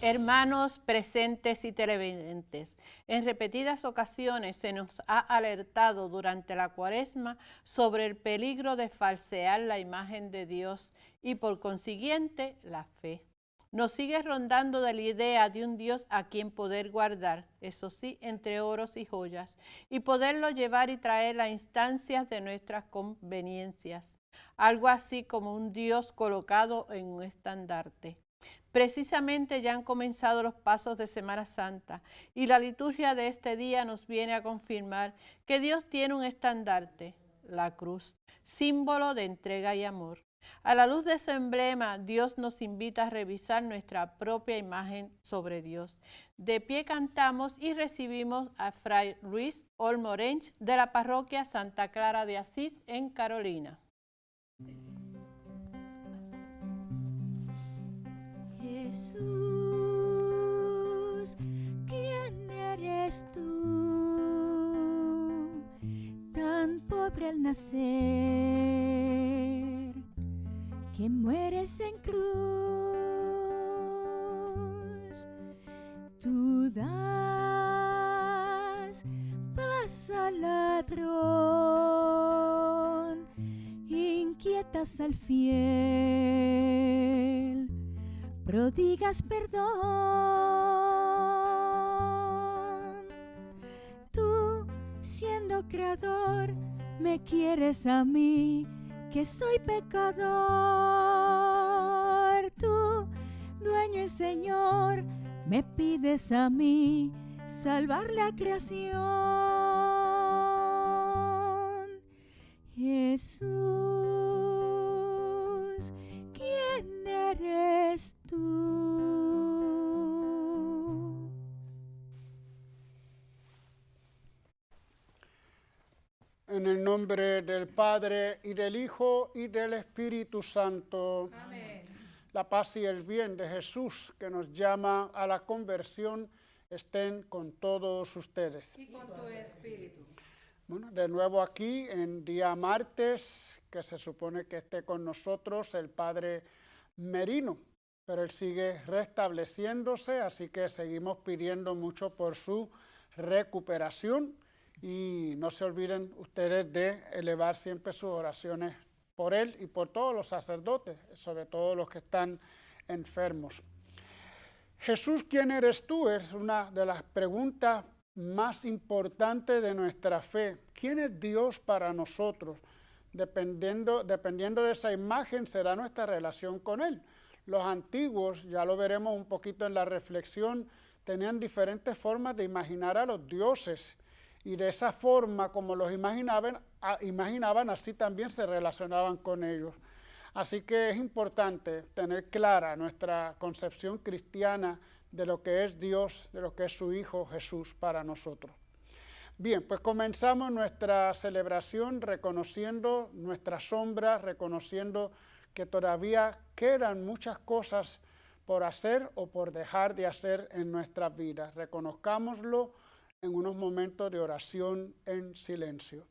Hermanos presentes y televidentes, en repetidas ocasiones se nos ha alertado durante la Cuaresma sobre el peligro de falsear la imagen de Dios y por consiguiente la fe. Nos sigue rondando de la idea de un Dios a quien poder guardar, eso sí, entre oros y joyas, y poderlo llevar y traer a instancias de nuestras conveniencias, algo así como un Dios colocado en un estandarte. Precisamente ya han comenzado los pasos de Semana Santa y la liturgia de este día nos viene a confirmar que Dios tiene un estandarte, la cruz, símbolo de entrega y amor. A la luz de ese emblema, Dios nos invita a revisar nuestra propia imagen sobre Dios. De pie cantamos y recibimos a Fray Luis Olmorench de la parroquia Santa Clara de Asís en Carolina. Jesús, ¿quién eres tú? Tan pobre al nacer, que mueres en cruz. Tú das paz al ladrón, inquietas al fiel, prodigas perdón. Tú, siendo creador, me quieres a mí, que soy pecador. Tú, dueño y Señor, me pides a mí salvar la creación. Jesús, ¿quién eres tú? En el nombre del Padre, y del Hijo, y del Espíritu Santo. Amén. La paz y el bien de Jesús, que nos llama a la conversión, estén con todos ustedes. Y con tu espíritu. Bueno, de nuevo aquí en día martes, que se supone que esté con nosotros el Padre Merino, pero él sigue restableciéndose, así que seguimos pidiendo mucho por su recuperación. Y no se olviden ustedes de elevar siempre sus oraciones por él y por todos los sacerdotes, sobre todo los que están enfermos. Jesús, ¿quién eres tú? Es una de las preguntas más importantes de nuestra fe. ¿Quién es Dios para nosotros? Dependiendo de esa imagen será nuestra relación con él. Los antiguos, ya lo veremos un poquito en la reflexión, tenían diferentes formas de imaginar a los dioses. Y de esa forma, como los imaginaban, así también se relacionaban con ellos. Así que es importante tener clara nuestra concepción cristiana de lo que es Dios, de lo que es su Hijo Jesús para nosotros. Bien, pues comenzamos nuestra celebración reconociendo nuestra sombra, reconociendo que todavía quedan muchas cosas por hacer o por dejar de hacer en nuestras vidas. Reconozcámoslo en unos momentos de oración en silencio.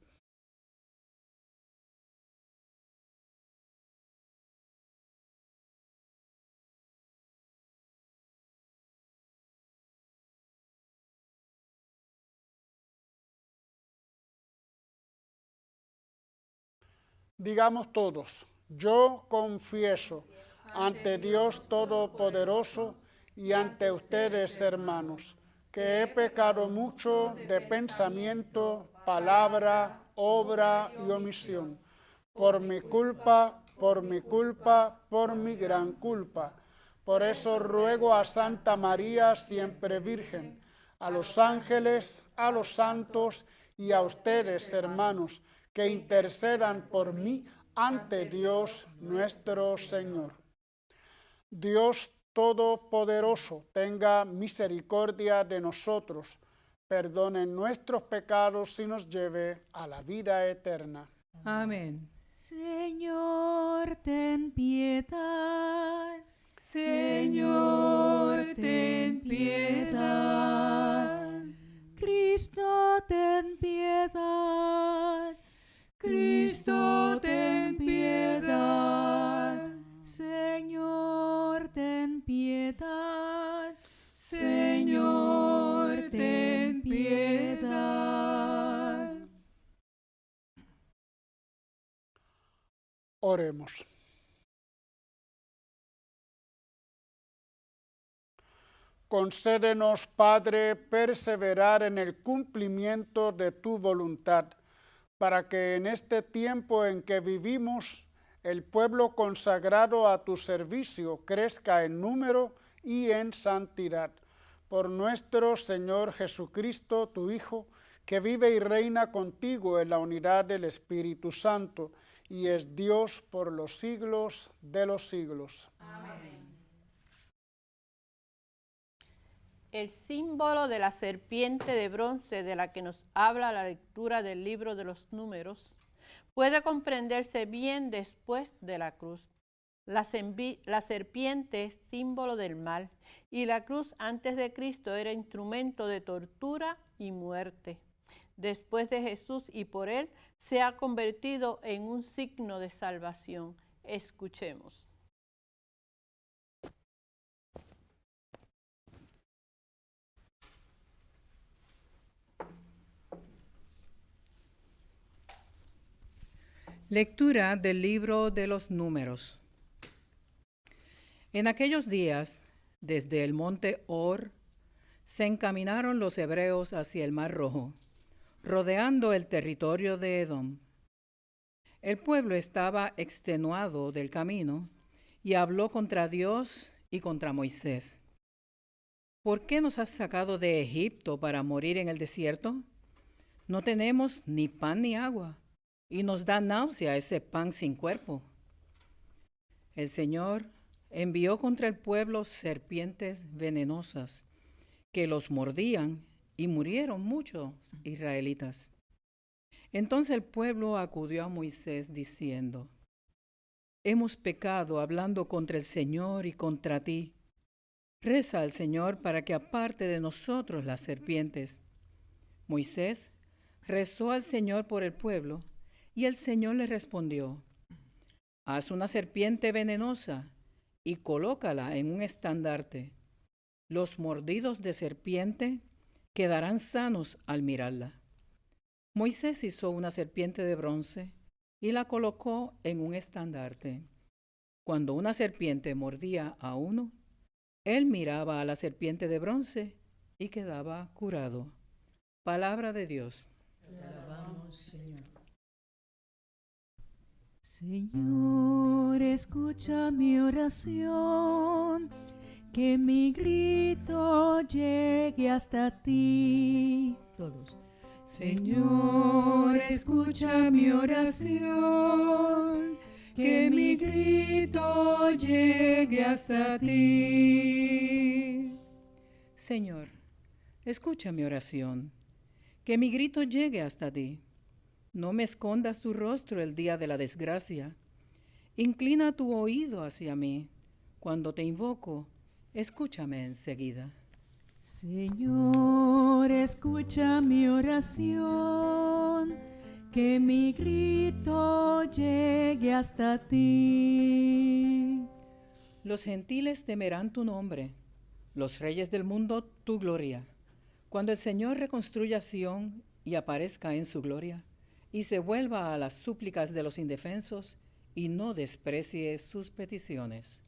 Digamos todos, yo confieso ante Dios Todopoderoso y ante ustedes, hermanos, que he pecado mucho de pensamiento, palabra, obra y omisión, por mi culpa, por mi gran culpa. Por eso ruego a Santa María, siempre Virgen, a los ángeles, a los santos y a ustedes, hermanos, que intercedan por mí ante Dios nuestro Señor. Dios Todopoderoso, tenga misericordia de nosotros, perdone nuestros pecados y nos lleve a la vida eterna. Amén. Señor, ten piedad. Señor, ten piedad. Cristo, ten piedad. Cristo, ten piedad. Señor, ten piedad. Oremos. Concédenos, Padre, perseverar en el cumplimiento de tu voluntad, para que en este tiempo en que vivimos, el pueblo consagrado a tu servicio crezca en número y en santidad. Por nuestro Señor Jesucristo, tu Hijo, que vive y reina contigo en la unidad del Espíritu Santo, y es Dios por los siglos de los siglos. Amén. El símbolo de la serpiente de bronce de la que nos habla la lectura del libro de los Números puede comprenderse bien después de la cruz. La serpiente es símbolo del mal y la cruz antes de Cristo era instrumento de tortura y muerte. Después de Jesús y por él se ha convertido en un signo de salvación. Escuchemos. Lectura del libro de los Números. En aquellos días, desde el monte Hor, se encaminaron los hebreos hacia el Mar Rojo, rodeando el territorio de Edom. El pueblo estaba extenuado del camino y habló contra Dios y contra Moisés. ¿Por qué nos has sacado de Egipto para morir en el desierto? No tenemos ni pan ni agua, y nos da náusea ese pan sin cuerpo. El Señor envió contra el pueblo serpientes venenosas que los mordían y murieron muchos israelitas. Entonces el pueblo acudió a Moisés diciendo: hemos pecado hablando contra el Señor y contra ti. Reza al Señor para que aparte de nosotros las serpientes. Moisés rezó al Señor por el pueblo, y el Señor le respondió: haz una serpiente venenosa y colócala en un estandarte. Los mordidos de serpiente quedarán sanos al mirarla. Moisés hizo una serpiente de bronce y la colocó en un estandarte. Cuando una serpiente mordía a uno, él miraba a la serpiente de bronce y quedaba curado. Palabra de Dios. Te alabamos, Señor. Señor, escucha mi oración, que mi grito llegue hasta ti. Todos. Señor, escucha mi oración, que mi grito llegue hasta ti. Señor, escucha mi oración, que mi grito llegue hasta ti. No me escondas tu rostro el día de la desgracia. Inclina tu oído hacia mí. Cuando te invoco, escúchame enseguida. Señor, escucha mi oración, que mi grito llegue hasta ti. Los gentiles temerán tu nombre, los reyes del mundo tu gloria. Cuando el Señor reconstruya Sión y aparezca en su gloria, y se vuelva a las súplicas de los indefensos, y no desprecie sus peticiones.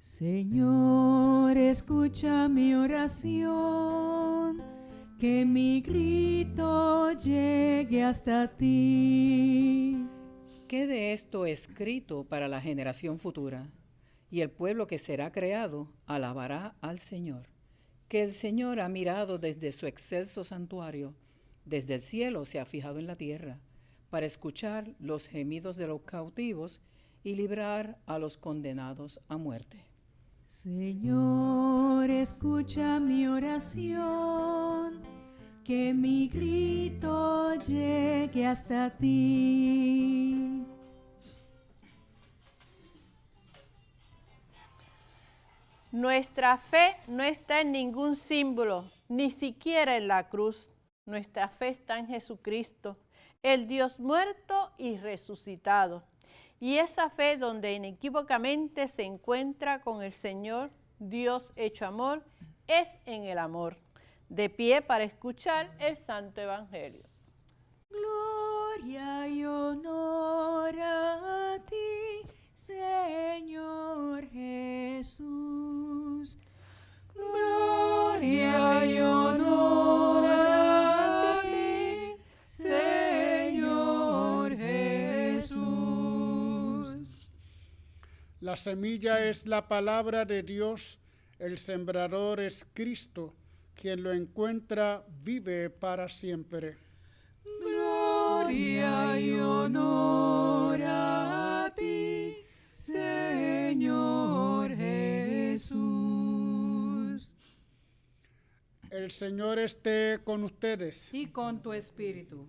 Señor, escucha mi oración, que mi grito llegue hasta ti. Quede esto escrito para la generación futura, y el pueblo que será creado alabará al Señor, que el Señor ha mirado desde su excelso santuario, desde el cielo se ha fijado en la tierra, para escuchar los gemidos de los cautivos y librar a los condenados a muerte. Señor, escucha mi oración, que mi grito llegue hasta ti. Nuestra fe no está en ningún símbolo, ni siquiera en la cruz. Nuestra fe está en Jesucristo, el Dios muerto y resucitado. Y esa fe donde inequívocamente se encuentra con el Señor, Dios hecho amor, es en el amor. De pie para escuchar el Santo Evangelio. Gloria y honor a ti, La semilla es la palabra de Dios, el sembrador es Cristo, quien lo encuentra vive para siempre. Gloria y honor a ti, Señor Jesús. El Señor esté con ustedes. Y con tu espíritu.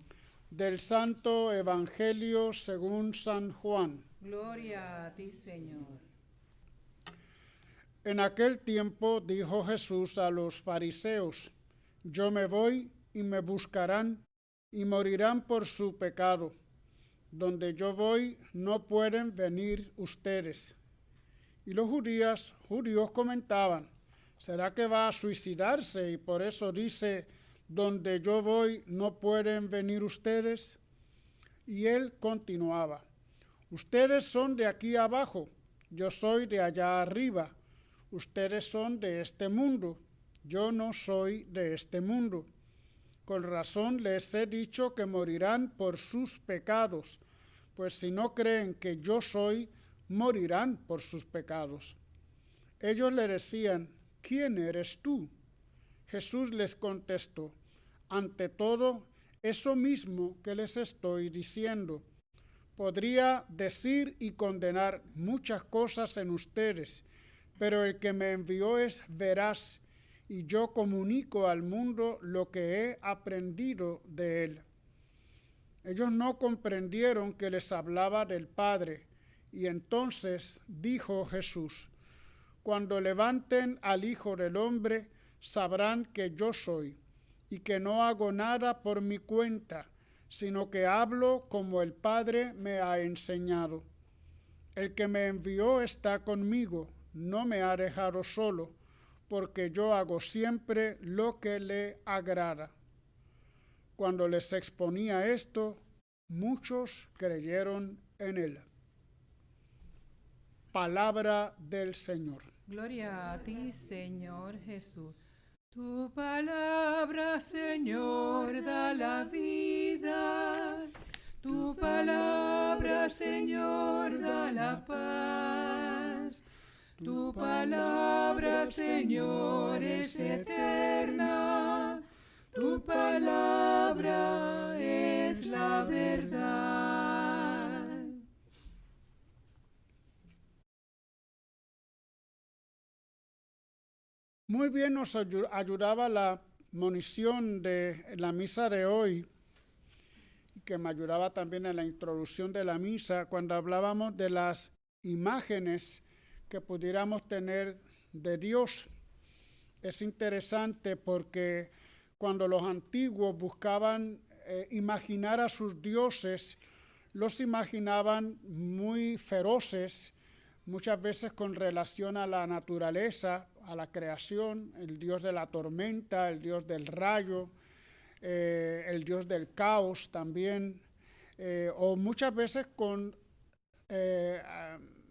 Del Santo Evangelio según San Juan. Gloria a ti, Señor. En aquel tiempo dijo Jesús a los fariseos: Yo me voy y me buscarán y morirán por su pecado. Donde yo voy no pueden venir ustedes. Y los judíos comentaban: ¿será que va a suicidarse y por eso dice: donde yo voy no pueden venir ustedes? Y él continuaba: ustedes son de aquí abajo, yo soy de allá arriba. Ustedes son de este mundo, yo no soy de este mundo. Con razón les he dicho que morirán por sus pecados, pues si no creen que yo soy, morirán por sus pecados. Ellos le decían: ¿quién eres tú? Jesús les contestó: ante todo, eso mismo que les estoy diciendo. Podría decir y condenar muchas cosas en ustedes, pero el que me envió es veraz, y yo comunico al mundo lo que he aprendido de él. Ellos no comprendieron que les hablaba del Padre, y entonces dijo Jesús: cuando levanten al Hijo del Hombre, sabrán que yo soy, y que no hago nada por mi cuenta, sino que hablo como el Padre me ha enseñado. El que me envió está conmigo, no me ha dejado solo, porque yo hago siempre lo que le agrada. Cuando les exponía esto, muchos creyeron en él. Palabra del Señor. Gloria a ti, Señor Jesús. Tu palabra, Señor, da la vida. Tu palabra, Señor, da la paz. Tu palabra, Señor, es eterna. Tu palabra es la verdad. Muy bien nos ayudaba la monición de la misa de hoy, que me ayudaba también en la introducción de la misa, cuando hablábamos de las imágenes que pudiéramos tener de Dios. Es interesante porque cuando los antiguos buscaban imaginar a sus dioses, los imaginaban muy feroces, muchas veces con relación a la naturaleza, a la creación, el dios de la tormenta, el dios del rayo, el dios del caos también, o muchas veces con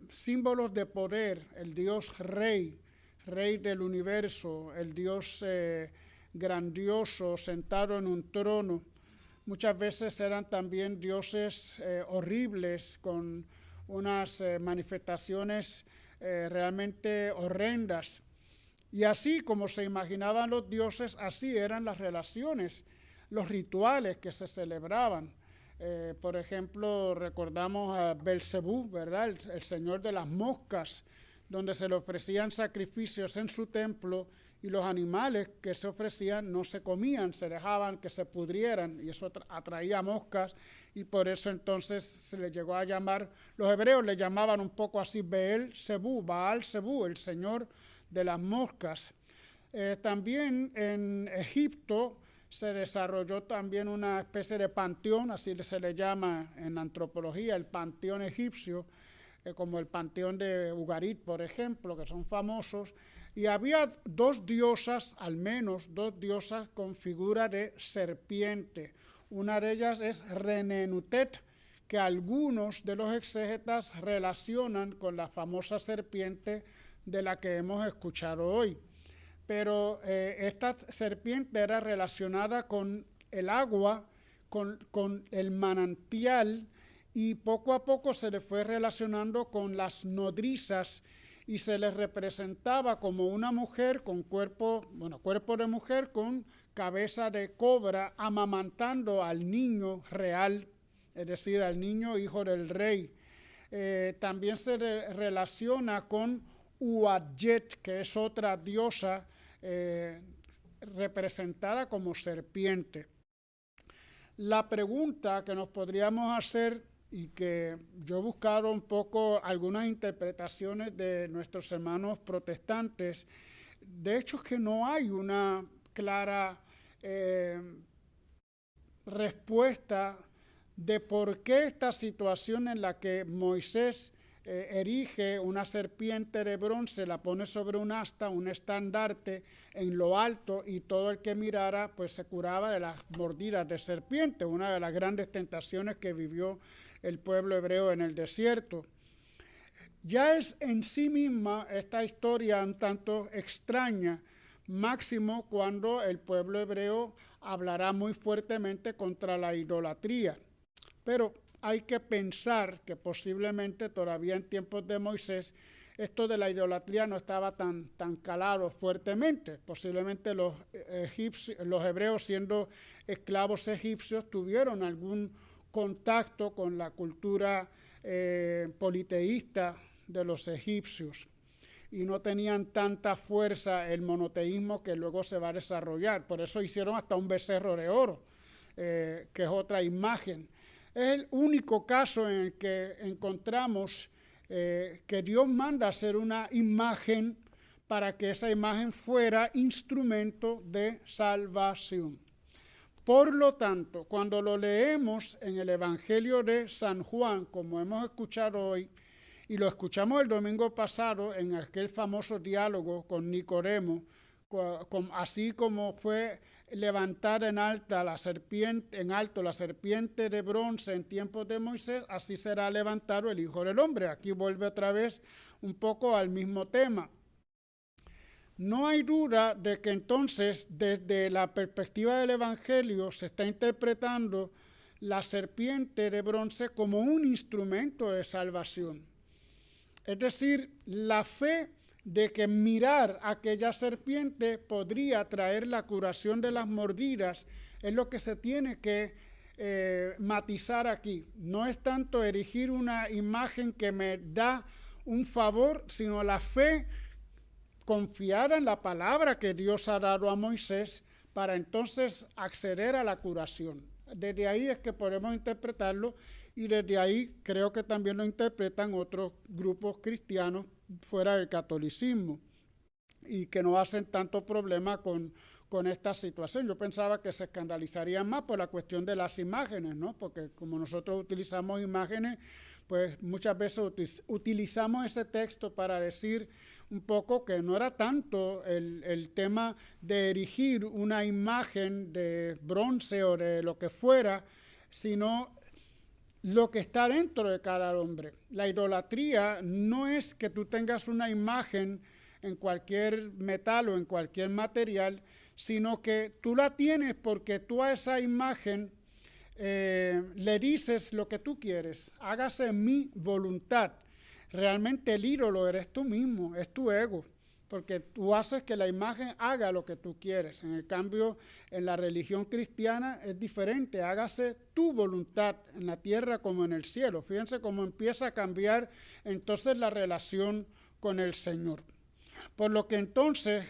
símbolos de poder, el dios rey del universo, el dios grandioso sentado en un trono. Muchas veces eran también dioses horribles, con unas manifestaciones realmente horrendas. Y así como se imaginaban los dioses, así eran las relaciones, los rituales que se celebraban. Por ejemplo, recordamos a Belcebú, ¿verdad? El señor de las moscas, donde se le ofrecían sacrificios en su templo y los animales que se ofrecían no se comían, se dejaban que se pudrieran, y eso atraía moscas, y por eso entonces se le llegó a llamar, los hebreos le llamaban un poco así Baal-Zebú, el señor de las moscas. También en Egipto se desarrolló también una especie de panteón, así se le llama en antropología, el panteón egipcio, como el panteón de Ugarit, por ejemplo, que son famosos, y había dos diosas, al menos dos diosas con figura de serpiente. Una de ellas es Renenutet, que algunos de los exégetas relacionan con la famosa serpiente de la que hemos escuchado hoy. Pero esta serpiente era relacionada con el agua, con el manantial y poco a poco se le fue relacionando con las nodrizas y se les representaba como una mujer con cuerpo de mujer con cabeza de cobra amamantando al niño real, es decir, al niño hijo del rey. También se relaciona con Uadjet, que es otra diosa representada como serpiente. La pregunta que nos podríamos hacer, y que yo he buscado un poco algunas interpretaciones de nuestros hermanos protestantes, de hecho es que no hay una clara respuesta de por qué esta situación en la que Moisés erige una serpiente de bronce, la pone sobre un asta, un estandarte en lo alto, y todo el que mirara pues se curaba de las mordidas de serpiente, una de las grandes tentaciones que vivió el pueblo hebreo en el desierto. Ya es en sí misma esta historia un tanto extraña, máximo cuando el pueblo hebreo hablará muy fuertemente contra la idolatría. Pero hay que pensar que posiblemente todavía en tiempos de Moisés esto de la idolatría no estaba tan calado fuertemente. Posiblemente los hebreos, siendo esclavos egipcios, tuvieron algún contacto con la cultura politeísta de los egipcios y no tenían tanta fuerza el monoteísmo que luego se va a desarrollar. Por eso hicieron hasta un becerro de oro, que es otra imagen. Es el único caso en el que encontramos que Dios manda hacer una imagen para que esa imagen fuera instrumento de salvación. Por lo tanto, cuando lo leemos en el Evangelio de San Juan, como hemos escuchado hoy, y lo escuchamos el domingo pasado en aquel famoso diálogo con Nicodemo, así como fue levantar en alto la serpiente de bronce en tiempos de Moisés, así será levantado el Hijo del Hombre. Aquí vuelve otra vez un poco al mismo tema. No hay duda de que entonces, desde la perspectiva del Evangelio, se está interpretando la serpiente de bronce como un instrumento de salvación. Es decir, la fe de que mirar aquella serpiente podría traer la curación de las mordidas es lo que se tiene que matizar aquí. No es tanto erigir una imagen que me da un favor, sino la fe confiada en la palabra que Dios ha dado a Moisés para entonces acceder a la curación. Desde ahí es que podemos interpretarlo, y desde ahí creo que también lo interpretan otros grupos cristianos fuera del catolicismo y que no hacen tanto problema con esta situación. Yo pensaba que se escandalizarían más por la cuestión de las imágenes, ¿no? Porque como nosotros utilizamos imágenes, pues muchas veces utilizamos ese texto para decir un poco que no era tanto el tema de erigir una imagen de bronce o de lo que fuera, sino lo que está dentro de cada hombre. La idolatría no es que tú tengas una imagen en cualquier metal o en cualquier material, sino que tú la tienes porque tú a esa imagen le dices lo que tú quieres. Hágase mi voluntad. Realmente el ídolo eres tú mismo, es tu ego, porque tú haces que la imagen haga lo que tú quieres. En el cambio, en la religión cristiana es diferente. Hágase tu voluntad en la tierra como en el cielo. Fíjense cómo empieza a cambiar entonces la relación con el Señor. Por lo que entonces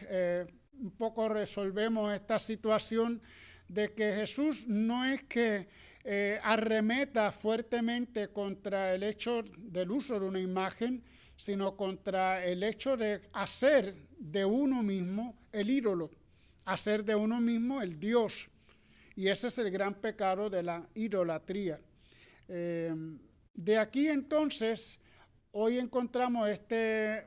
un poco resolvemos esta situación de que Jesús no es que arremeta fuertemente contra el hecho del uso de una imagen, sino contra el hecho de hacer de uno mismo el ídolo, hacer de uno mismo el Dios. Y ese es el gran pecado de la idolatría. De aquí entonces, hoy encontramos este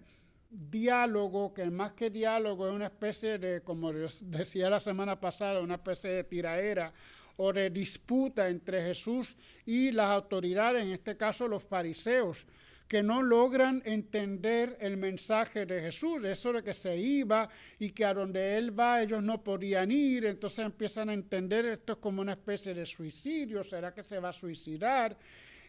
diálogo, que más que diálogo es una especie de, como decía la semana pasada, una especie de tiraera o de disputa entre Jesús y las autoridades, en este caso los fariseos, que no logran entender el mensaje de Jesús, eso de que se iba y que a donde él va ellos no podían ir. Entonces empiezan a entender esto es como una especie de suicidio, ¿será que se va a suicidar?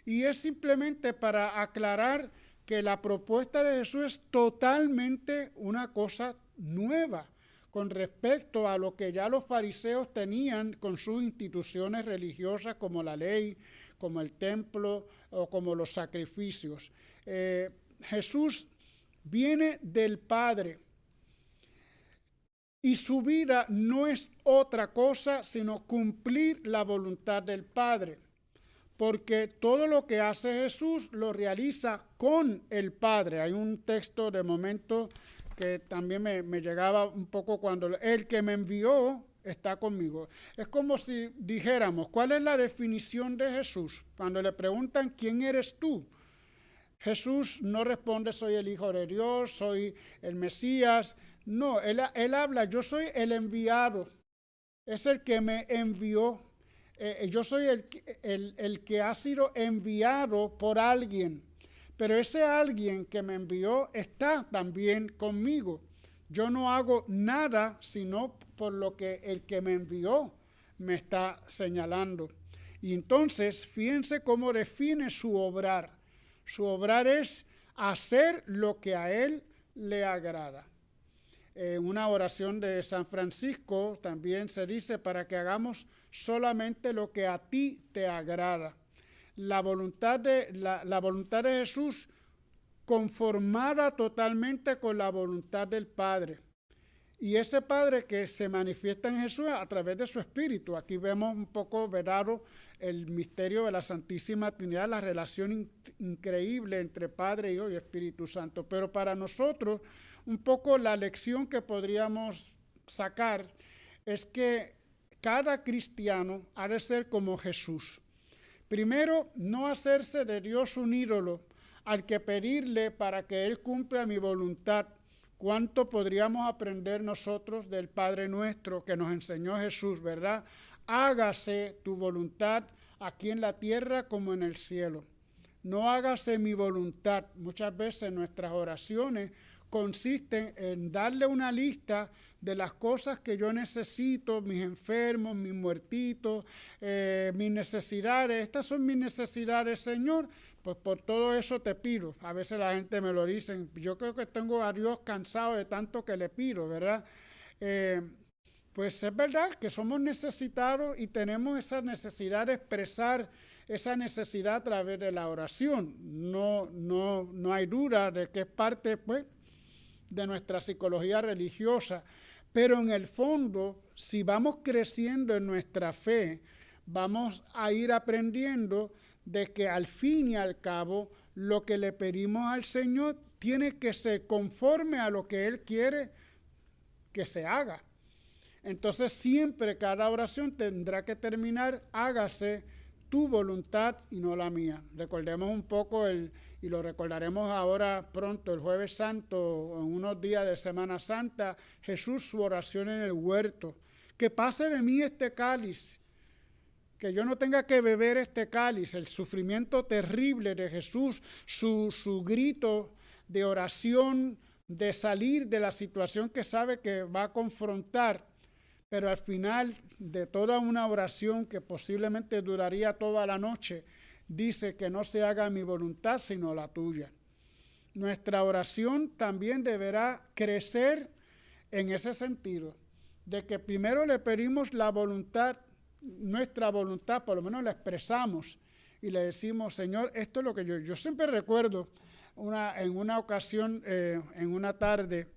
Y es simplemente para aclarar que la propuesta de Jesús es totalmente una cosa nueva con respecto a lo que ya los fariseos tenían con sus instituciones religiosas como la ley, como el templo o como los sacrificios. Jesús viene del Padre y su vida no es otra cosa sino cumplir la voluntad del Padre, porque todo lo que hace Jesús lo realiza con el Padre. Hay un texto de momento que también me llegaba un poco cuando el que me envió está conmigo. Es como si dijéramos, ¿cuál es la definición de Jesús? Cuando le preguntan, ¿quién eres tú? Jesús no responde, soy el Hijo de Dios, soy el Mesías. No, él habla, yo soy el enviado, es el que me envió. Yo soy el que ha sido enviado por alguien, pero ese alguien que me envió está también conmigo. Yo no hago nada sino por lo que el que me envió me está señalando. Y entonces, fíjense cómo define su obrar. Su obrar es hacer lo que a él le agrada. En una oración de San Francisco también se dice para que hagamos solamente lo que a ti te agrada. La voluntad de Jesús conformada totalmente con la voluntad del Padre. Y ese Padre que se manifiesta en Jesús a través de su Espíritu. Aquí vemos un poco velado el misterio de la Santísima Trinidad, la relación increíble entre Padre, Hijo y Espíritu Santo. Pero para nosotros, un poco la lección que podríamos sacar es que cada cristiano ha de ser como Jesús. Primero, no hacerse de Dios un ídolo al que pedirle para que Él cumpla mi voluntad. ¿Cuánto podríamos aprender nosotros del Padre nuestro que nos enseñó Jesús, verdad? Hágase tu voluntad aquí en la tierra como en el cielo. No hágase mi voluntad. Muchas veces nuestras oraciones consisten en darle una lista de las cosas que yo necesito, mis enfermos, mis muertitos, mis necesidades. Estas son mis necesidades, Señor. Pues por todo eso te pido. A veces la gente me lo dice. Yo creo que tengo a Dios cansado de tanto que le pido, ¿verdad? Pues es verdad que somos necesitados y tenemos esa necesidad de expresar esa necesidad a través de la oración. No hay duda de que es parte, pues, de nuestra psicología religiosa, pero en el fondo, si vamos creciendo en nuestra fe, vamos a ir aprendiendo de que al fin y al cabo, lo que le pedimos al Señor tiene que ser conforme a lo que Él quiere que se haga. Entonces siempre cada oración tendrá que terminar, hágase tu voluntad y no la mía. Recordemos un poco y lo recordaremos ahora pronto, el Jueves Santo, en unos días de Semana Santa, Jesús, su oración en el huerto. Que pase de mí este cáliz, que yo no tenga que beber este cáliz, el sufrimiento terrible de Jesús, su grito de oración, de salir de la situación que sabe que va a confrontar, pero al final de toda una oración que posiblemente duraría toda la noche, dice que no se haga mi voluntad sino la tuya. Nuestra oración también deberá crecer en ese sentido, de que primero le pedimos la voluntad, nuestra voluntad, por lo menos la expresamos y le decimos, Señor, esto es lo que yo siempre recuerdo, en una ocasión, en una tarde,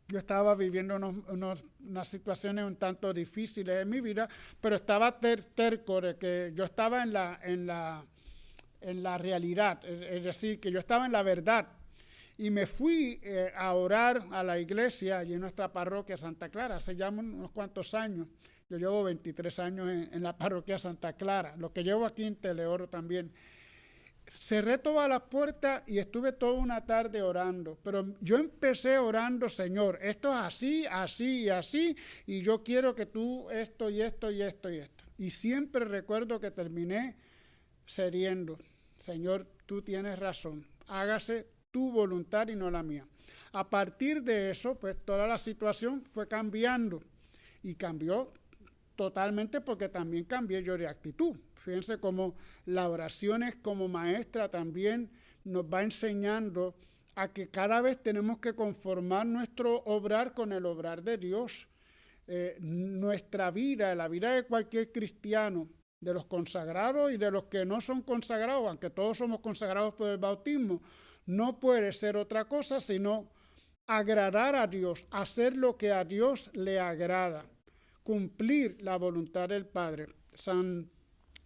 yo estaba viviendo unas situaciones un tanto difíciles en mi vida, pero estaba terco de que yo estaba en la realidad, es decir, que yo estaba en la verdad. Y me fui a orar a la iglesia allí en nuestra parroquia Santa Clara, hace ya unos cuantos años. Yo llevo 23 años en la parroquia Santa Clara, lo que llevo aquí en Teleoro también. Cerré todas las puertas y estuve toda una tarde orando, pero yo empecé orando, Señor, esto es así, así y así, y yo quiero que tú esto y esto y esto y esto. Y siempre recuerdo que terminé cediendo, Señor, tú tienes razón, hágase tu voluntad y no la mía. A partir de eso, pues toda la situación fue cambiando y cambió totalmente porque también cambié yo de actitud. Fíjense cómo la oración es como maestra también nos va enseñando a que cada vez tenemos que conformar nuestro obrar con el obrar de Dios. Nuestra vida, la vida de cualquier cristiano, de los consagrados y de los que no son consagrados, aunque todos somos consagrados por el bautismo, no puede ser otra cosa sino agradar a Dios, hacer lo que a Dios le agrada, cumplir la voluntad del Padre. San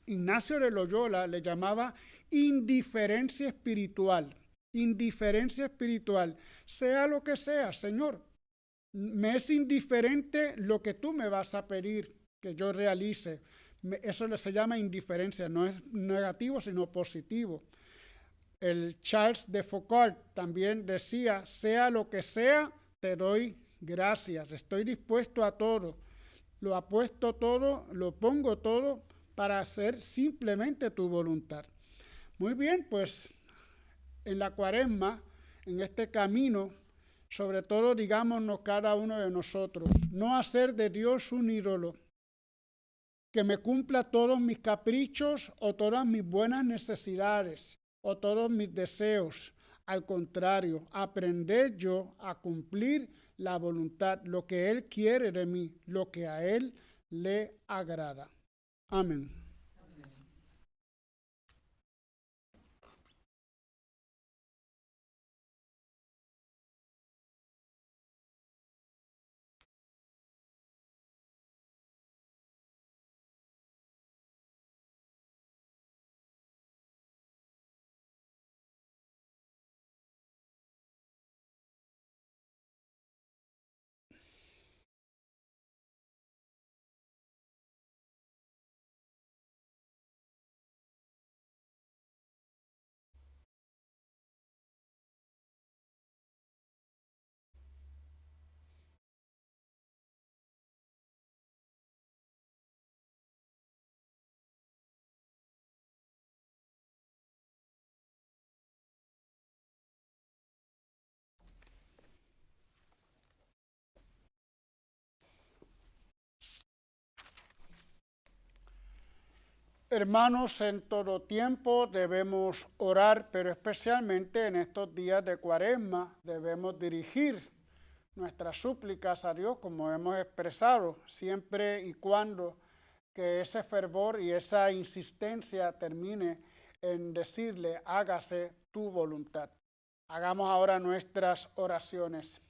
Ignacio de Loyola le llamaba indiferencia espiritual. Indiferencia espiritual, sea lo que sea, Señor, me es indiferente lo que tú me vas a pedir que yo realice. Eso se llama indiferencia, no es negativo sino positivo. El Charles de Foucault también decía, sea lo que sea, te doy gracias, estoy dispuesto a todo, lo apuesto todo, lo pongo todo para hacer simplemente tu voluntad. Muy bien, pues en la Cuaresma, en este camino, sobre todo digámonos cada uno de nosotros, no hacer de Dios un ídolo, que me cumpla todos mis caprichos o todas mis buenas necesidades o todos mis deseos. Al contrario, aprender yo a cumplir la voluntad, lo que Él quiere de mí, lo que a Él le agrada. Amén. Hermanos, en todo tiempo debemos orar, pero especialmente en estos días de Cuaresma debemos dirigir nuestras súplicas a Dios, como hemos expresado, siempre y cuando que ese fervor y esa insistencia termine en decirle, hágase tu voluntad. Hagamos ahora nuestras oraciones.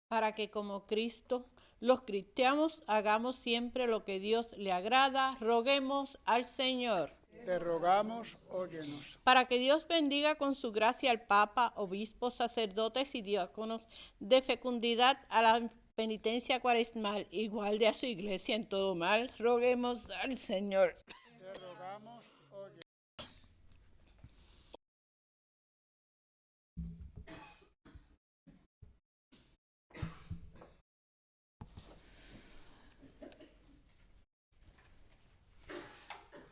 Para que como Cristo, los cristianos hagamos siempre lo que Dios le agrada, roguemos al Señor. Te rogamos, óyenos. Para que Dios bendiga con su gracia al Papa, obispos, sacerdotes y diáconos, de fecundidad a la penitencia cuaresmal, igual de a su iglesia en todo mal, roguemos al Señor. Te rogamos, óyenos.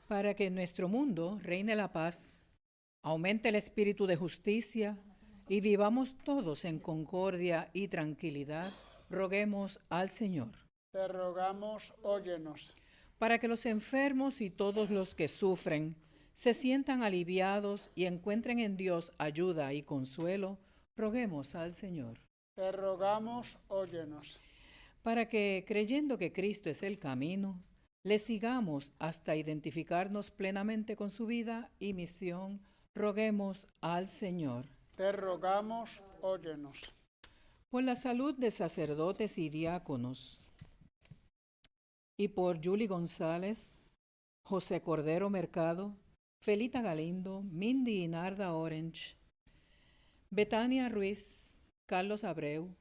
Para que en nuestro mundo reine la paz, aumente el espíritu de justicia y vivamos todos en concordia y tranquilidad, roguemos al Señor. Te rogamos, óyenos. Para que los enfermos y todos los que sufren se sientan aliviados y encuentren en Dios ayuda y consuelo, roguemos al Señor. Te rogamos, óyenos. Para que, creyendo que Cristo es el camino, le sigamos hasta identificarnos plenamente con su vida y misión, roguemos al Señor. Te rogamos, óyenos. Por la salud de sacerdotes y diáconos, y por Julie González, José Cordero Mercado, Felita Galindo, Mindy y Narda Orange, Betania Ruiz, Carlos Abreu,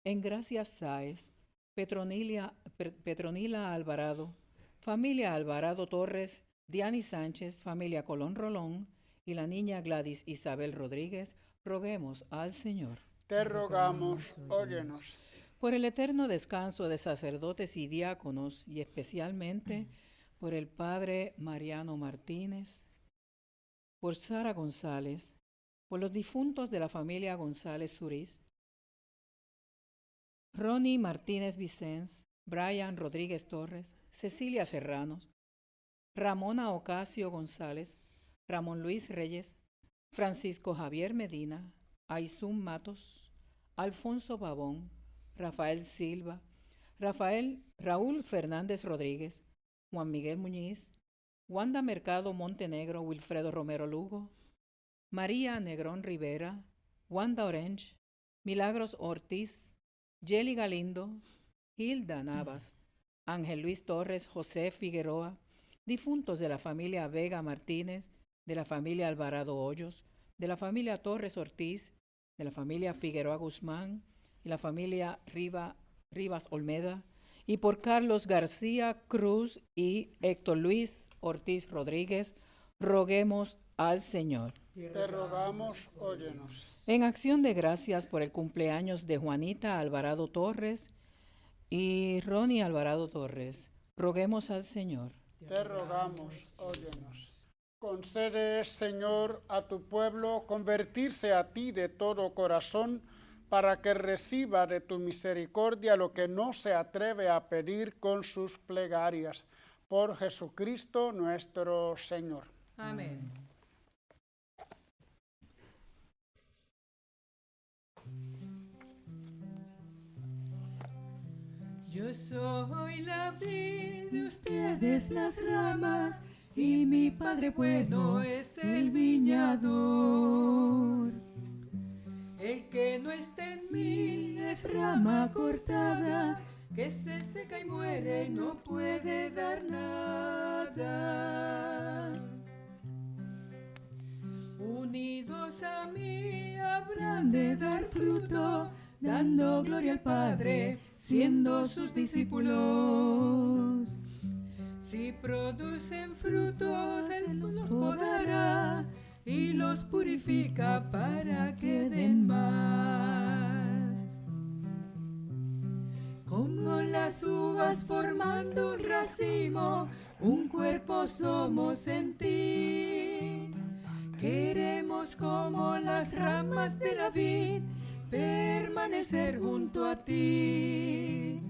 Engracia Sáez, Petronila Alvarado, familia Alvarado Torres, Diany Sánchez, familia Colón Rolón y la niña Gladys Isabel Rodríguez, roguemos al Señor. Te rogamos, óyenos. Por el eterno descanso de sacerdotes y diáconos y especialmente por el padre Mariano Martínez, por Sara González, por los difuntos de la familia González Zuriz, Ronnie Martínez Vicens, Brian Rodríguez Torres, Cecilia Serranos, Ramona Ocasio González, Ramón Luis Reyes, Francisco Javier Medina, Aizún Matos, Alfonso Pavón, Rafael Silva, Raúl Fernández Rodríguez, Juan Miguel Muñiz, Wanda Mercado Montenegro, Wilfredo Romero Lugo, María Negrón Rivera, Wanda Orange, Milagros Ortiz, Yeli Galindo, Hilda Navas, Ángel Luis Torres, José Figueroa, difuntos de la familia Vega Martínez, de la familia Alvarado Hoyos, de la familia Torres Ortiz, de la familia Figueroa Guzmán y la familia Rivas Olmeda, y por Carlos García Cruz y Héctor Luis Ortiz Rodríguez, roguemos al Señor. Te rogamos, óyenos. En acción de gracias por el cumpleaños de Juanita Alvarado Torres y Ronnie Alvarado Torres, roguemos al Señor. Te rogamos, óyenos. Concede, Señor, a tu pueblo convertirse a ti de todo corazón, para que reciba de tu misericordia lo que no se atreve a pedir con sus plegarias. Por Jesucristo nuestro Señor. Amén. Yo soy la vid de ustedes las ramas, y mi Padre bueno es el viñador. El que no esté en mí es rama cortada, que se seca y muere y no puede dar nada. Unidos a mí habrán de dar fruto, dando gloria al Padre, siendo sus discípulos. Si producen frutos, Él los podará y los purifica para que den más. Como las uvas formando un racimo, un cuerpo somos en ti. Queremos como las ramas de la vid permanecer junto a ti.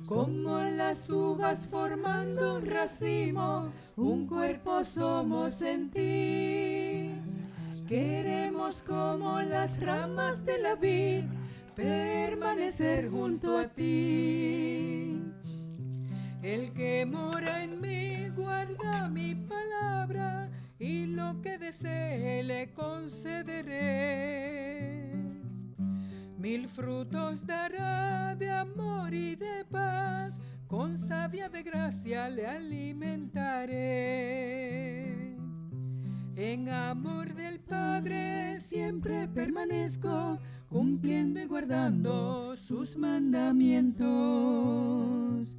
Como las uvas formando un racimo, un cuerpo somos en ti. Queremos como las ramas de la vid permanecer junto a ti. El que mora en mí guarda mi palabra, y lo que desee le concederé. 1000 frutos dará de amor y de paz, con savia de gracia le alimentaré. En amor del Padre siempre permanezco, cumpliendo y guardando sus mandamientos.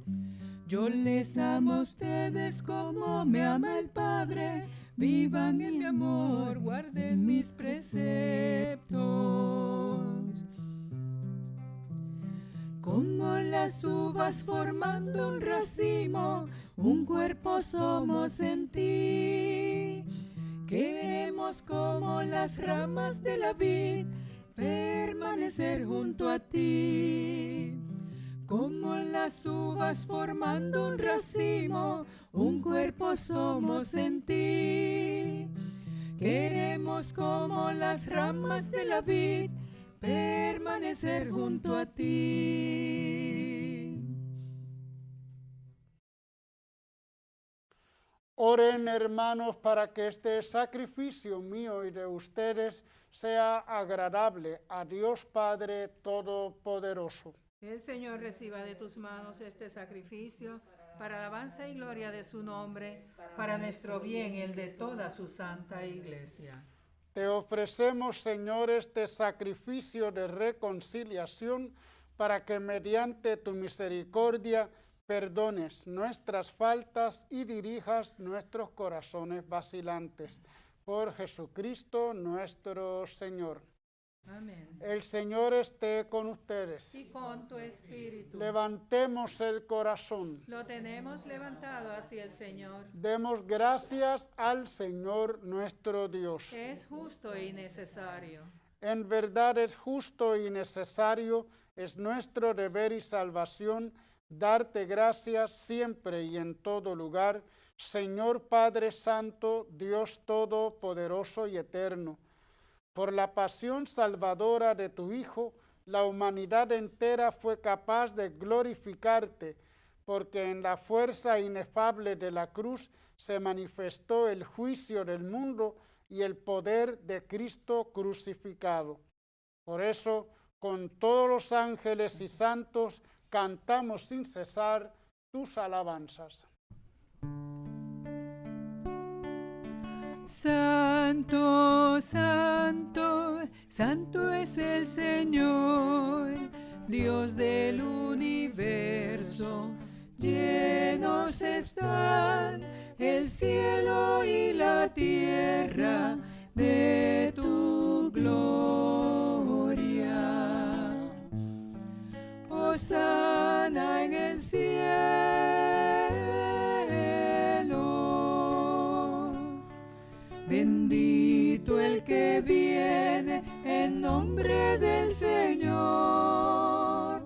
Yo les amo a ustedes como me ama el Padre, vivan en mi amor, guarden mis preceptos. Como las uvas formando un racimo, un cuerpo somos en ti. Queremos como las ramas de la vid permanecer junto a ti. Como las uvas formando un racimo, un cuerpo somos en ti. Queremos como las ramas de la vid permanecer junto a ti. Oren, hermanos, para que este sacrificio mío y de ustedes sea agradable a Dios Padre Todopoderoso. El Señor reciba de tus manos este sacrificio para alabanza y gloria de su nombre, para nuestro bien y el de toda su santa iglesia. Te ofrecemos, Señor, este sacrificio de reconciliación para que mediante tu misericordia perdones nuestras faltas y dirijas nuestros corazones vacilantes. Por Jesucristo nuestro Señor. Amén. El Señor esté con ustedes. Y con tu espíritu. Levantemos el corazón. Lo tenemos levantado hacia el Señor. Demos gracias al Señor nuestro Dios. Es justo y necesario. En verdad es justo y necesario, es nuestro deber y salvación, darte gracias siempre y en todo lugar, Señor Padre Santo, Dios Todopoderoso y Eterno, por la pasión salvadora de tu Hijo, la humanidad entera fue capaz de glorificarte, porque en la fuerza inefable de la cruz se manifestó el juicio del mundo y el poder de Cristo crucificado. Por eso, con todos los ángeles y santos, cantamos sin cesar tus alabanzas. Santo, santo, santo es el Señor, Dios del universo. Llenos están el cielo y la tierra de tu gloria. Hosana en el cielo. Bendito el que viene en nombre del Señor.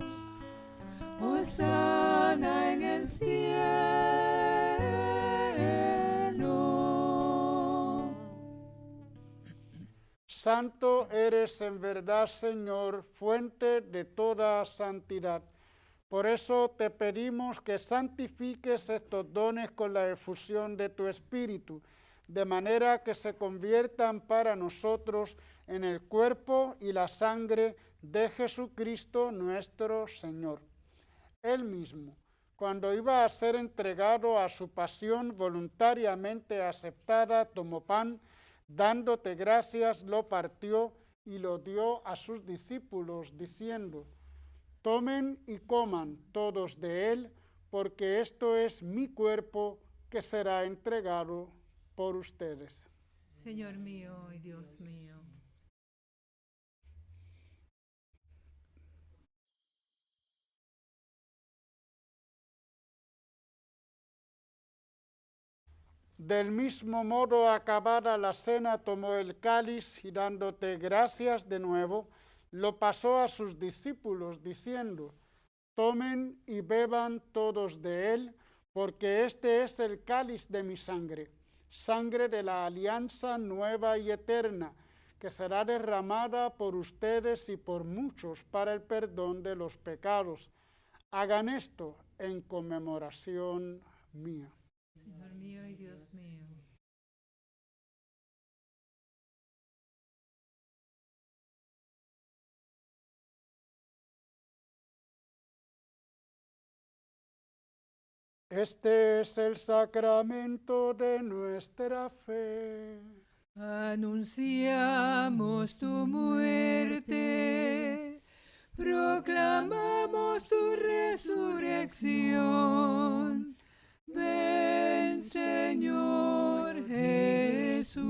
Hosana en el cielo. Santo eres en verdad, Señor, fuente de toda santidad. Por eso te pedimos que santifiques estos dones con la efusión de tu Espíritu, de manera que se conviertan para nosotros en el cuerpo y la sangre de Jesucristo nuestro Señor. Él mismo, cuando iba a ser entregado a su pasión voluntariamente aceptada, tomó pan, dándote gracias, lo partió y lo dio a sus discípulos, diciendo: tomen y coman todos de él, porque esto es mi cuerpo que será entregado por ustedes. Señor mío y Dios mío. Del mismo modo, acabada la cena, tomó el cáliz y dándote gracias de nuevo, lo pasó a sus discípulos, diciendo: tomen y beban todos de él, porque este es el cáliz de mi sangre, sangre de la alianza nueva y eterna, que será derramada por ustedes y por muchos para el perdón de los pecados. Hagan esto en conmemoración mía. Señor mío y Dios mío. Este es el sacramento de nuestra fe. Anunciamos tu muerte, proclamamos tu resurrección. Ven, Señor Jesús.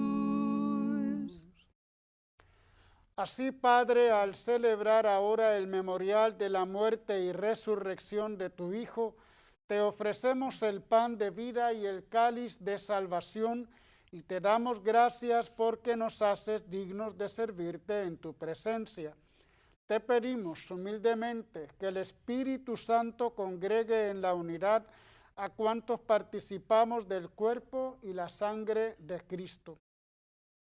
Así, Padre, al celebrar ahora el memorial de la muerte y resurrección de tu Hijo, te ofrecemos el pan de vida y el cáliz de salvación, y te damos gracias porque nos haces dignos de servirte en tu presencia. Te pedimos humildemente que el Espíritu Santo congregue en la unidad a cuantos participamos del cuerpo y la sangre de Cristo.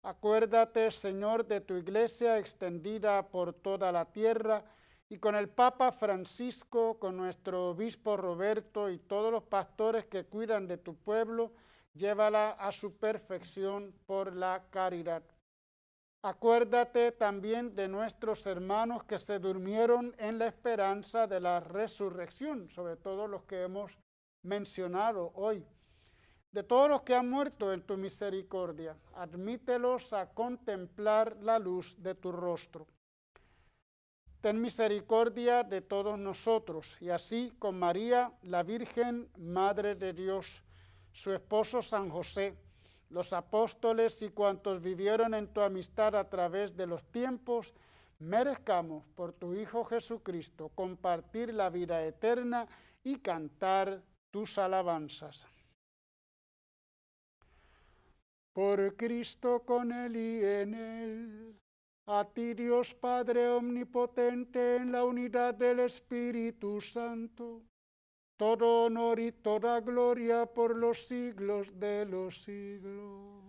Acuérdate, Señor, de tu iglesia extendida por toda la tierra, y con el Papa Francisco, con nuestro obispo Roberto y todos los pastores que cuidan de tu pueblo, llévala a su perfección por la caridad. Acuérdate también de nuestros hermanos que se durmieron en la esperanza de la resurrección, sobre todo los que hemos mencionado hoy. De todos los que han muerto en tu misericordia, admítelos a contemplar la luz de tu rostro. Ten misericordia de todos nosotros, y así con María, la Virgen, Madre de Dios, su esposo San José, los apóstoles y cuantos vivieron en tu amistad a través de los tiempos, merezcamos por tu Hijo Jesucristo compartir la vida eterna y cantar tus alabanzas. Por Cristo, con Él y en Él, a ti Dios Padre omnipotente, en la unidad del Espíritu Santo, todo honor y toda gloria por los siglos de los siglos.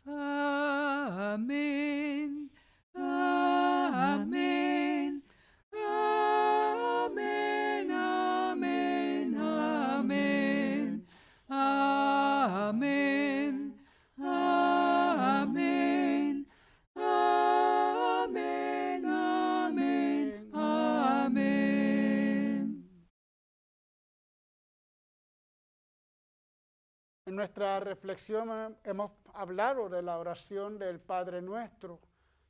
Amén. Amén. Amén. Amén. Amén. Amén. Amén. Amén. Amén. Amén. En nuestra reflexión hemos hablado de la oración del Padre Nuestro,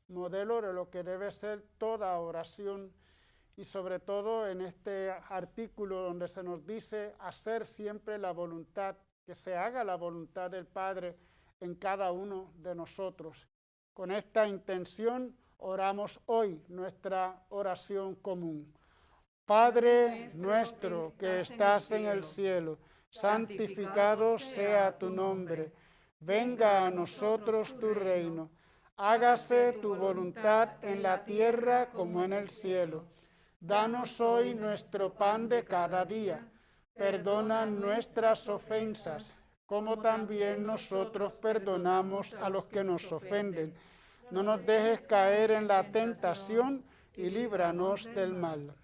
modelo de lo que debe ser toda oración, y sobre todo en este artículo donde se nos dice hacer siempre la voluntad, que se haga la voluntad del Padre en cada uno de nosotros. Con esta intención oramos hoy nuestra oración común. Padre nuestro que estás en el cielo, santificado sea tu nombre. Venga a nosotros tu reino. Hágase tu voluntad en la tierra como en el cielo. Danos hoy nuestro pan de cada día. Perdona nuestras ofensas, como también nosotros perdonamos a los que nos ofenden. No nos dejes caer en la tentación y líbranos del mal.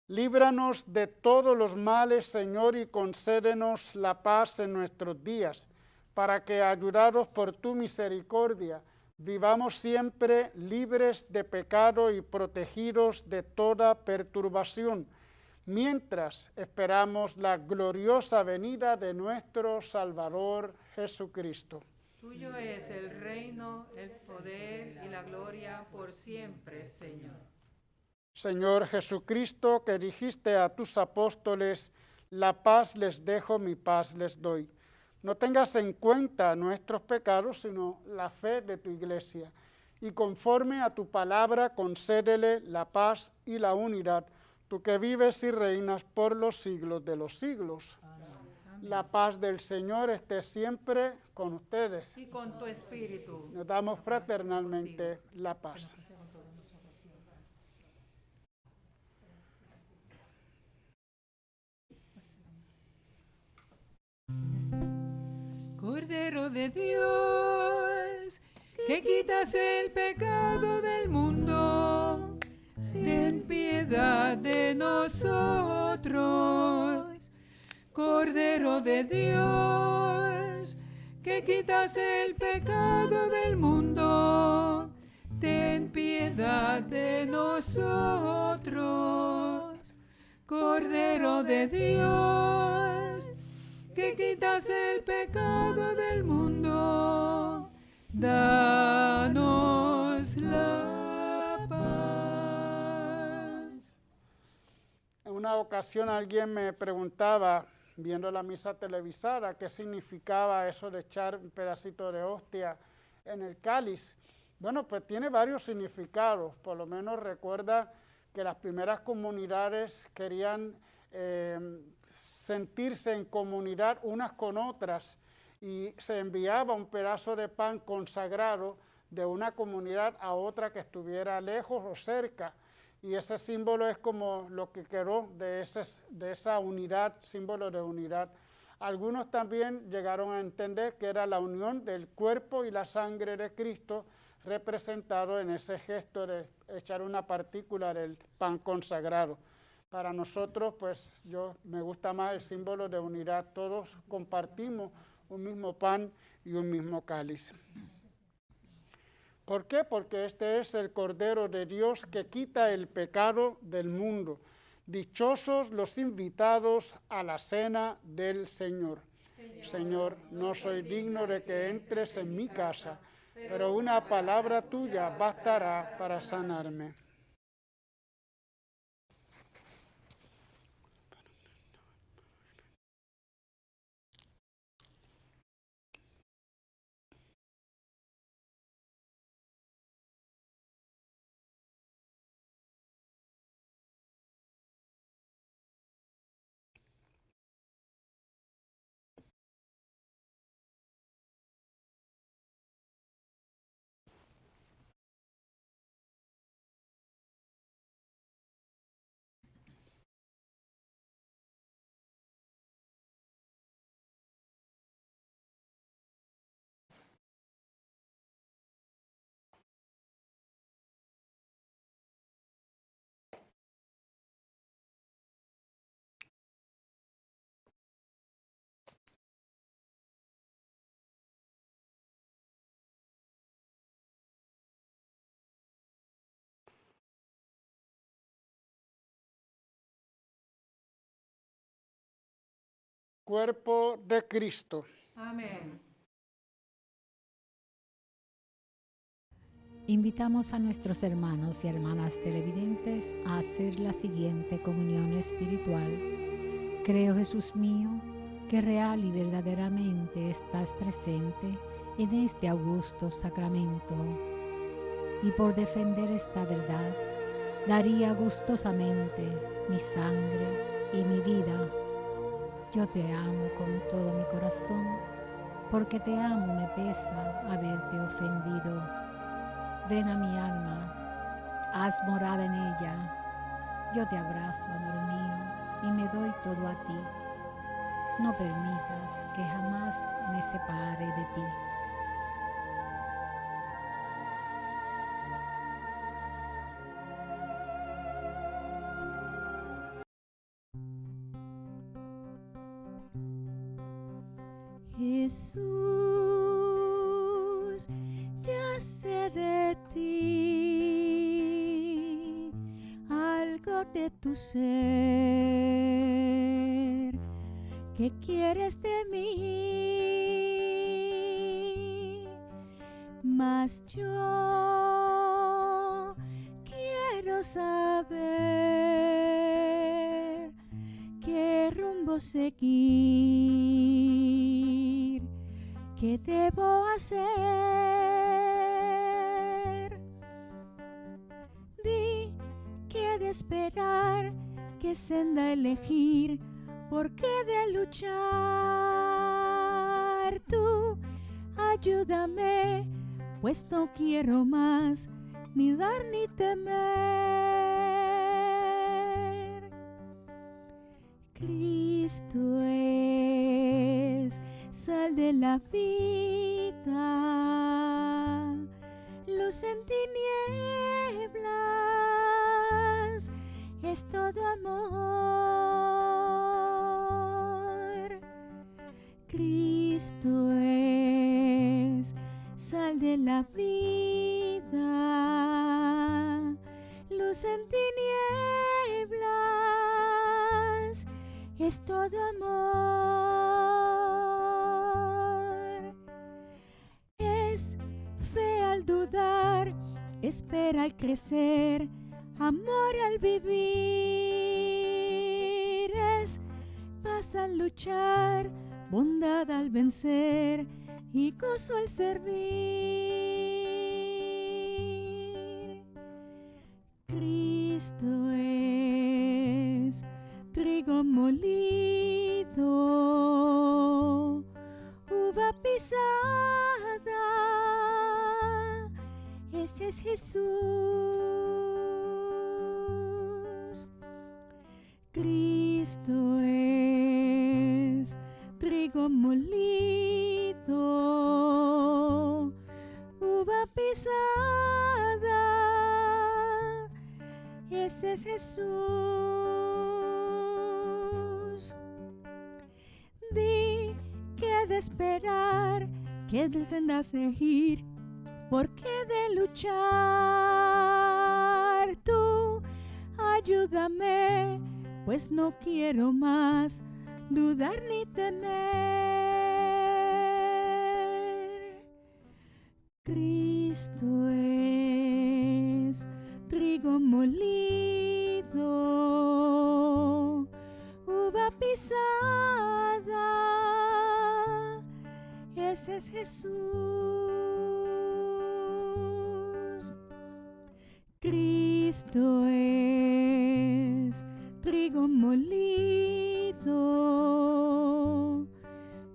Líbranos de todos los males, Señor, y concédenos la paz en nuestros días, para que, ayudados por tu misericordia, vivamos siempre libres de pecado y protegidos de toda perturbación, mientras esperamos la gloriosa venida de nuestro Salvador Jesucristo. Tuyo es el reino, el poder y la gloria por siempre, Señor. Señor Jesucristo, que dijiste a tus apóstoles, la paz les dejo, mi paz les doy. No tengas en cuenta nuestros pecados, sino la fe de tu iglesia. Y conforme a tu palabra, concédele la paz y la unidad, tú que vives y reinas por los siglos de los siglos. Amén. La paz del Señor esté siempre con ustedes. Y con tu espíritu. Nos damos fraternalmente la paz. Cordero de Dios, que quitas el pecado del mundo, ten piedad de nosotros. Cordero de Dios, que quitas el pecado del mundo, ten piedad de nosotros. Cordero de Dios, que quitas el pecado del mundo, danos la paz. En una ocasión alguien me preguntaba, viendo la misa televisada, qué significaba eso de echar un pedacito de hostia en el cáliz. Bueno, pues tiene varios significados. Por lo menos recuerda que las primeras comunidades querían sentirse en comunidad unas con otras, y se enviaba un pedazo de pan consagrado de una comunidad a otra que estuviera lejos o cerca, y ese símbolo es como lo que quedó de esa unidad, símbolo de unidad. Algunos también llegaron a entender que era la unión del cuerpo y la sangre de Cristo, representado en ese gesto de echar una partícula del pan consagrado. Para nosotros, pues me gusta más el símbolo de unidad. Todos compartimos un mismo pan y un mismo cáliz. ¿Por qué? Porque este es el Cordero de Dios que quita el pecado del mundo. Dichosos los invitados a la cena del Señor. Señor, no soy digno de que entres en mi casa, pero una palabra tuya bastará para sanarme. cuerpo de Cristo. Amén. Invitamos a nuestros hermanos y hermanas televidentes a hacer la siguiente comunión espiritual. Creo, Jesús mío, que real y verdaderamente estás presente en este augusto sacramento. Y por defender esta verdad, daría gustosamente mi sangre y mi vida. Yo te amo con todo mi corazón, porque te amo me pesa haberte ofendido. Ven a mi alma, haz morada en ella. Yo te abrazo, amor mío, y me doy todo a ti. No permitas que jamás me separe de ti. Jesús, ya sé de ti, algo de tu ser, que quieres de mí, mas yo quiero saber qué rumbo seguir, qué debo hacer. Di qué he de esperar, qué senda elegir, por qué de luchar. Tú ayúdame, pues no quiero más ni dar ni temer. Cristo es sal de la vida, luz en tinieblas, es todo amor. Cristo es sal de la vida, luz en tinieblas, es todo amor. Es fe al dudar, espera al crecer, amor al vivir. Es paz al luchar, bondad al vencer y gozo al servir. Cristo es trigo molido, uva pisada, ese es Jesús. Cristo es trigo molido, uva pisada, ese es Jesús. Di que he de esperar, que de senda seguir, por qué de luchar. Tú ayúdame, pues no quiero más dudar ni temer. Cristo es trigo molido, uva pisada, ese es Jesús. Cristo es trigo molido,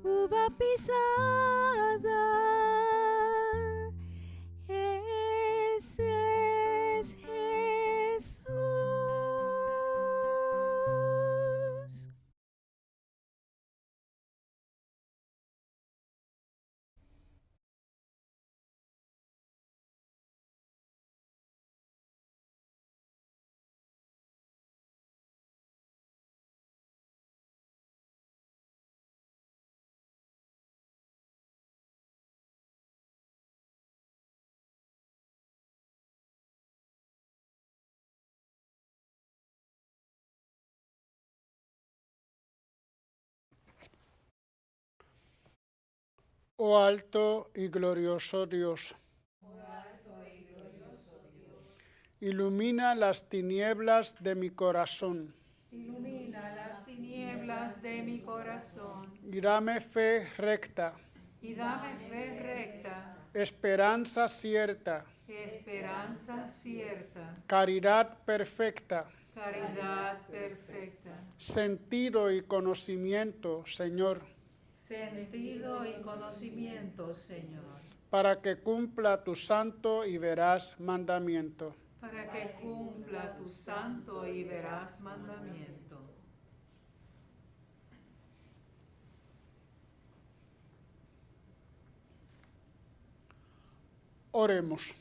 uva pisada, Oh alto y glorioso Dios. Ilumina las tinieblas de mi corazón. Ilumina las tinieblas de mi corazón Y dame fe recta, y dame fe recta, esperanza cierta, esperanza cierta, caridad perfecta, caridad perfecta, sentido y conocimiento, Señor, sentido y conocimiento, Señor, para que cumpla tu santo y veraz mandamiento. para que cumpla tu santo y veraz mandamiento. Oremos.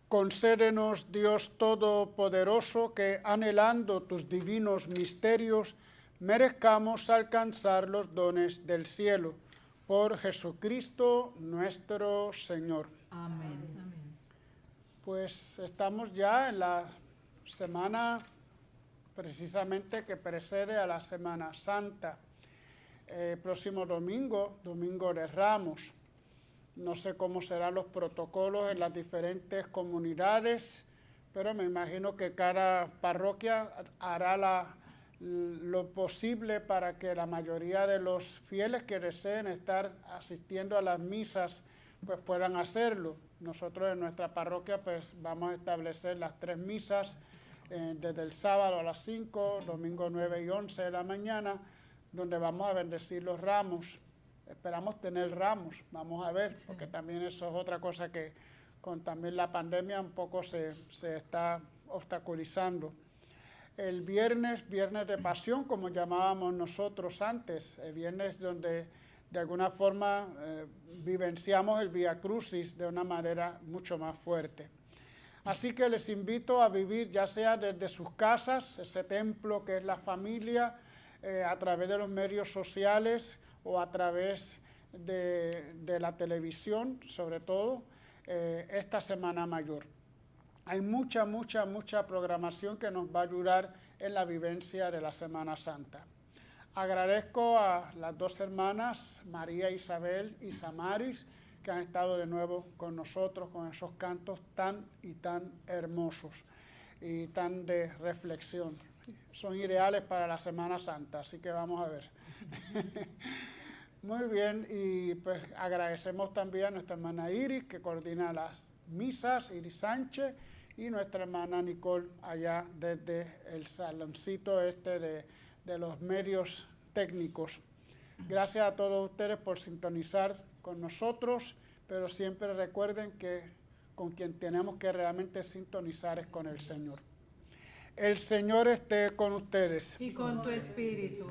Concédenos, Dios Todopoderoso, que anhelando tus divinos misterios, merezcamos alcanzar los dones del cielo. Por Jesucristo nuestro Señor. Amén. Pues estamos ya en la semana precisamente que precede a la Semana Santa. Próximo domingo, Domingo de Ramos. No sé cómo serán los protocolos en las diferentes comunidades, pero me imagino que cada parroquia hará lo posible para que la mayoría de los fieles que deseen estar asistiendo a las misas pues puedan hacerlo. Nosotros en nuestra parroquia pues vamos a establecer las 3 misas desde el sábado a las 5, domingo 9 y 11 de la mañana, donde vamos a bendecir los ramos. Esperamos tener ramos, vamos a ver, porque también eso es otra cosa que con también la pandemia un poco se está obstaculizando. El viernes de pasión, como llamábamos nosotros antes, el viernes donde de alguna forma vivenciamos el Vía Crucis de una manera mucho más fuerte. Así que les invito a vivir ya sea desde sus casas, ese templo que es la familia, a través de los medios sociales o a través de la televisión, sobre todo, esta Semana Mayor. Hay mucha programación que nos va a ayudar en la vivencia de la Semana Santa. Agradezco a las 2 hermanas, María Isabel y Samaris, que han estado de nuevo con nosotros con esos cantos tan hermosos y tan de reflexión. Son ideales para la Semana Santa, así que vamos a ver. Muy bien, y pues agradecemos también a nuestra hermana Iris, que coordina las misas, Iris Sánchez, y nuestra hermana Nicole, allá desde el saloncito de los medios técnicos. Gracias a todos ustedes por sintonizar con nosotros, pero siempre recuerden que con quien tenemos que realmente sintonizar es con el Señor. El Señor esté con ustedes. Y con tu espíritu.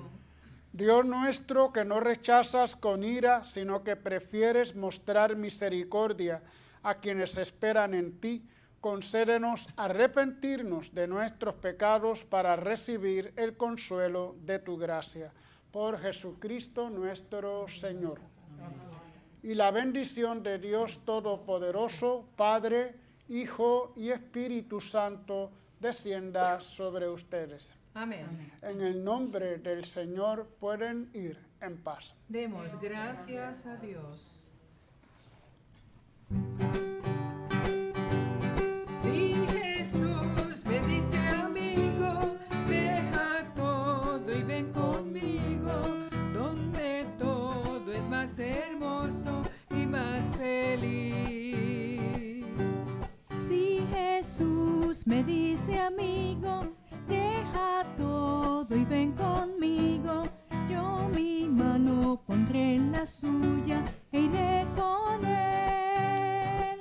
Dios nuestro, que no rechazas con ira, sino que prefieres mostrar misericordia a quienes esperan en ti, concédenos arrepentirnos de nuestros pecados para recibir el consuelo de tu gracia. Por Jesucristo nuestro Señor. Y la bendición de Dios Todopoderoso, Padre, Hijo y Espíritu Santo, descienda sobre ustedes. Amén. En el nombre del Señor pueden ir en paz. Demos gracias a Dios. Si Jesús me dice amigo, deja todo y ven conmigo, donde todo es más hermoso y más feliz. Si Jesús me dice amigo, deja todo y ven conmigo, yo mi mano pondré en la suya e iré con él.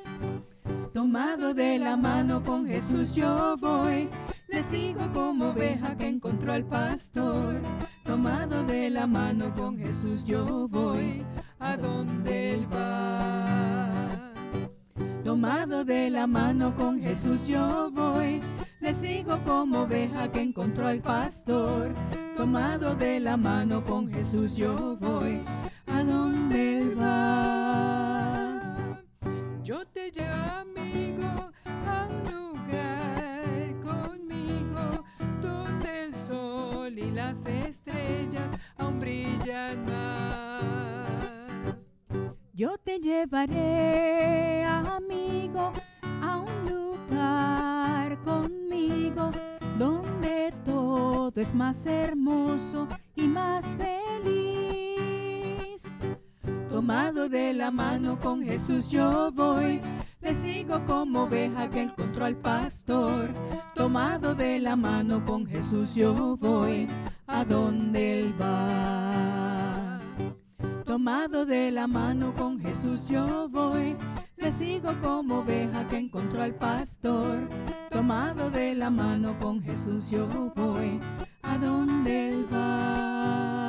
Tomado de la mano con Jesús yo voy, le sigo como oveja que encontró al pastor. Tomado de la mano con Jesús yo voy, a donde él va. Tomado de la mano con Jesús yo voy, le sigo como oveja que encontró al pastor. Tomado de la mano con Jesús yo voy, a donde él va. Yo te llevo amigo a un lugar conmigo, donde el sol y las estrellas Yo te llevaré, amigo, a un lugar conmigo, donde todo es más hermoso y más feliz. Tomado de la mano con Jesús yo voy, le sigo como oveja que encontró al pastor. Tomado de la mano con Jesús yo voy, a donde Él va. Tomado de la mano con Jesús yo voy, le sigo como oveja que encontró al pastor. Tomado de la mano con Jesús yo voy, a donde Él va.